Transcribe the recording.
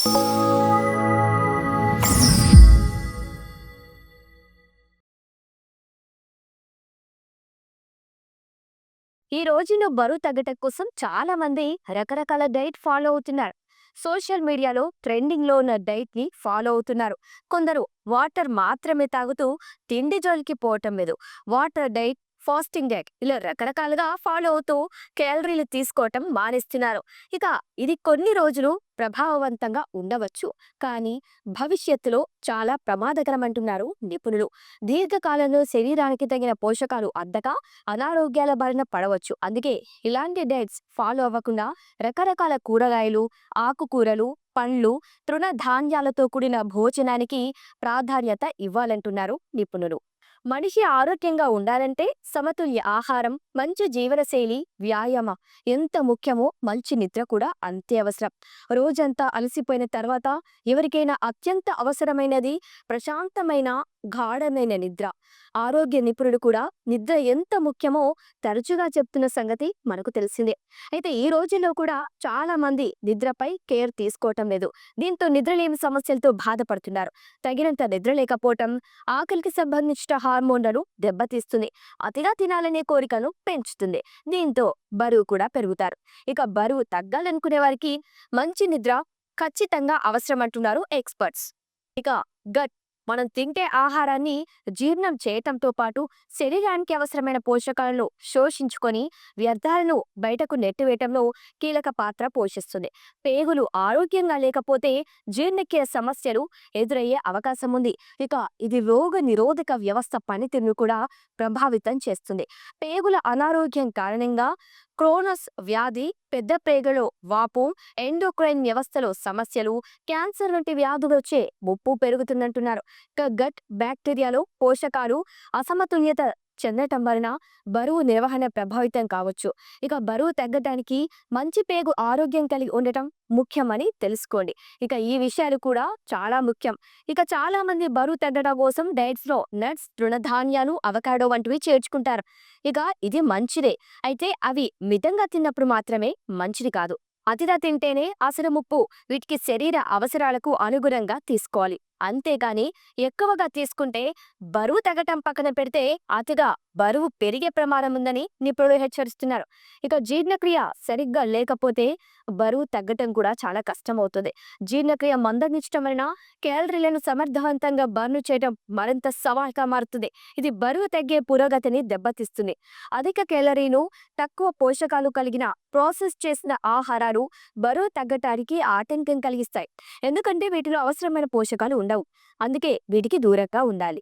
ఈ రోజుల్లో బరువు తగ్గటం కోసం చాలా మంది రకరకాల డైట్ ఫాలో అవుతున్నారు. సోషల్ మీడియాలో ట్రెండింగ్ లో ఉన్న డైట్ ని ఫాలో అవుతున్నారు. కొందరు వాటర్ మాత్రమే తాగుతూ తిండి జోలికి పోవటం లేదు. వాటర్ డైట్, ఫాస్టింగ్ డైట్ ఇలా రకరకాలుగా ఫాలో అవుతూ క్యాలరీలు తీసుకోవటం మానేస్తున్నారు. ఇక ఇది కొన్ని రోజులు ప్రభావవంతంగా ఉండవచ్చు, కానీ భవిష్యత్తులో చాలా ప్రమాదకరం అంటున్నారు నిపుణులు. దీర్ఘకాలంలో శరీరానికి తగిన పోషకాలు అందక అనారోగ్యాల బారిన పడవచ్చు. అందుకే ఇలాంటి డైట్స్ ఫాలో అవ్వకుండా రకరకాల కూరగాయలు, ఆకుకూరలు, పండ్లు, తృణధాన్యాలతో కూడిన భోజనానికి ప్రాధాన్యత ఇవ్వాలంటున్నారు నిపుణులు. మనిషి ఆరోగ్యంగా ఉండాలంటే సమతుల్య ఆహారం, మంచి జీవనశైలి, వ్యాయామ ఎంత ముఖ్యమో మంచి నిద్ర కూడా అంతే అవసరం. రోజంతా అలసిపోయిన తర్వాత ఎవరికైనా అత్యంత అవసరమైనది ప్రశాంతమైన, గాఢమైన నిద్ర. ఆరోగ్య నిపుణుడు కూడా నిద్ర ఎంత ముఖ్యమో తరచుగా చెప్తున్న సంగతి మనకు తెలిసిందే. అయితే ఈ రోజుల్లో కూడా చాలా మంది నిద్రపై కేర్ తీసుకోవటం లేదు. దీంతో నిద్రలేమి సమస్యలతో బాధపడుతున్నారు. తగినంత నిద్ర లేకపోవటం ఆకలికి సంబంధించిన హార్మోన్లను దెబ్బతీస్తుంది. అతిగా తినాలనే కోరికను పెంచుతుంది. దీంతో బరువు కూడా పెరుగుతారు. ఇక బరువు తగ్గాలనుకునే వారికి మంచి నిద్ర ఖచ్చితంగా అవసరం అంటున్నారు ఎక్స్పర్ట్స్. ఇక గట్ మనం తింటే ఆహారాన్ని జీర్ణం చేయటంతో పాటు శరీరానికి అవసరమైన పోషకాలను శోషించుకొని వ్యర్థాలను బయటకు నెట్టివేయటంలో కీలక పాత్ర పోషిస్తుంది. పేగులు ఆరోగ్యంగా లేకపోతే జీర్ణక్రియ సమస్యలు ఎదురయ్యే అవకాశం ఉంది. ఇక ఇది రోగ నిరోధక వ్యవస్థ పనితీరును కూడా ప్రభావితం చేస్తుంది. పేగుల అనారోగ్యం కారణంగా క్రోనస్ వ్యాధి, పెద్ద పేగులో వాపు, ఎండోక్రైన్ వ్యవస్థలో సమస్యలు, క్యాన్సర్ వంటి వ్యాధులు వచ్చే ముప్పు పెరుగుతుందంటున్నారు. ఇక గట్ బ్యాక్టీరియాలో పోషకాలు అసమతుల్యత చెందటం వలన బరువు నిర్వహణ ప్రభావితం కావచ్చు. ఇక బరువు తగ్గటానికి మంచి పేగు ఆరోగ్యం కలిగి ఉండటం ముఖ్యమని తెలుసుకోండి. ఇక ఈ విషయాలు కూడా చాలా ముఖ్యం. ఇక చాలా మంది బరువు తగ్గడం కోసం డైట్స్ లో నట్స్, తృణధాన్యాలు, అవకాడో వంటివి చేర్చుకుంటారు. ఇక ఇది మంచిదే, అయితే అవి మితంగా తిన్నప్పుడు మాత్రమే మంచిది కాదు. అతిగా తింటేనే అసలు ముప్పు. వీటికి శరీర అవసరాలకు అనుగుణంగా తీసుకోవాలి. అంతేగాని ఎక్కువగా తీసుకుంటే బరువు తగ్గటం పక్కన పెడితే అతిగా బరువు పెరిగే ప్రమాదం ఉందని నిపుణులు హెచ్చరిస్తున్నారు. ఇక జీర్ణక్రియ సరిగ్గా లేకపోతే బరువు తగ్గటం కూడా చాలా కష్టమవుతుంది. జీర్ణక్రియ మందగించడం వలన క్యాలరీలను సమర్థవంతంగా బర్న్ చేయడం మరింత సవాలుగా మారుతుంది. ఇది బరువు తగ్గే పురోగతిని దెబ్బతీస్తుంది. అధిక క్యాలరీలు, తక్కువ పోషకాలు కలిగిన ప్రాసెస్ చేసిన ఆహారాలు బరువు తగ్గటానికి ఆటంకం కలిగిస్తాయి. ఎందుకంటే వీటిలో అవసరమైన పోషకాలు ఉండవు. అందుకే వీటికి దూరంగా ఉండాలి.